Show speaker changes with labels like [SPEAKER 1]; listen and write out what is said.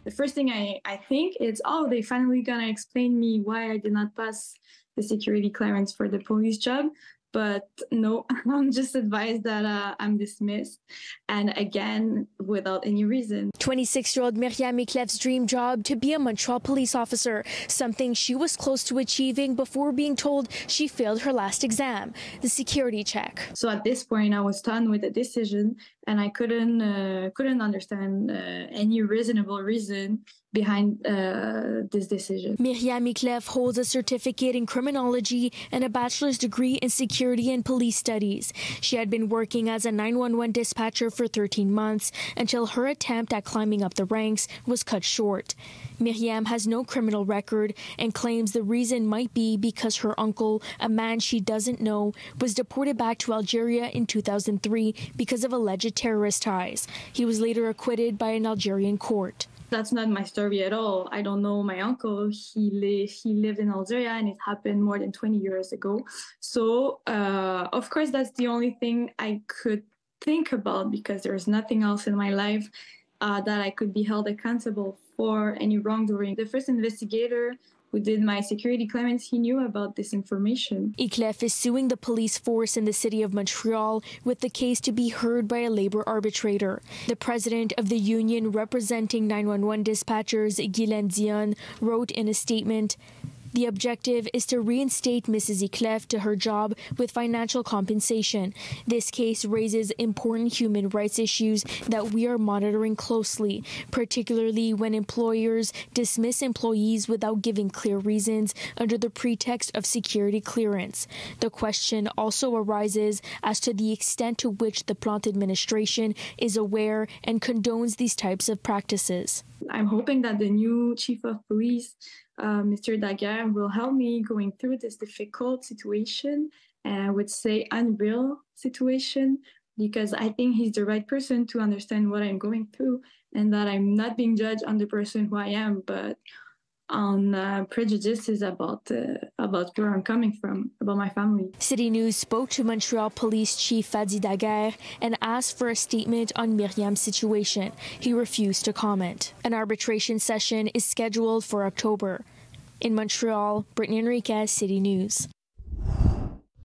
[SPEAKER 1] The first thing I think is, oh, they finally gonna explain me why I did not pass the security clearance for the police job. But no, I'm just advised that I'm dismissed. And again, without any reason.
[SPEAKER 2] 26-year-old Miriam Ikhlef's dream job to be a Montreal police officer, something she was close to achieving before being told she failed her last exam, the security check.
[SPEAKER 1] So at this point, I was done with the decision, and I couldn't understand any reasonable reason behind this decision.
[SPEAKER 2] Miriam Ikhlef holds a certificate in criminology and a bachelor's degree in security and police studies. She had been working as a 911 dispatcher for 13 months until her attempt at climbing up the ranks was cut short. Miriam has no criminal record and claims the reason might be because her uncle, a man she doesn't know, was deported back to Algeria in 2003 because of alleged terrorist ties. He was later acquitted by an Algerian court.
[SPEAKER 1] That's not my story at all. I don't know my uncle. He lived in Algeria, and it happened more than 20 years ago. So, of course, that's the only thing I could think about, because there's nothing else in my life that I could be held accountable for any wrongdoing. The first investigator who did my security clearance, he knew about this information.
[SPEAKER 2] Ikhlef is suing the police force in the city of Montreal, with the case to be heard by a labor arbitrator. The president of the union representing 911 dispatchers, Guylaine Dion, wrote in a statement, "The objective is to reinstate Mrs. Ikhlef to her job with financial compensation. This case raises important human rights issues that we are monitoring closely, particularly when employers dismiss employees without giving clear reasons under the pretext of security clearance. The question also arises as to the extent to which the Plante administration is aware and condones these types of practices."
[SPEAKER 1] I'm hoping that the new chief of police, Mr. Daguerre, will help me going through this difficult situation, and I would say unreal situation, because I think he's the right person to understand what I'm going through, and that I'm not being judged on the person who I am, but on prejudices about where I'm coming from, about my family.
[SPEAKER 2] City News spoke to Montreal Police Chief Fadi Daguerre and asked for a statement on Miriam's situation. He refused to comment. An arbitration session is scheduled for October. In Montreal, Brittany Henriques, City News.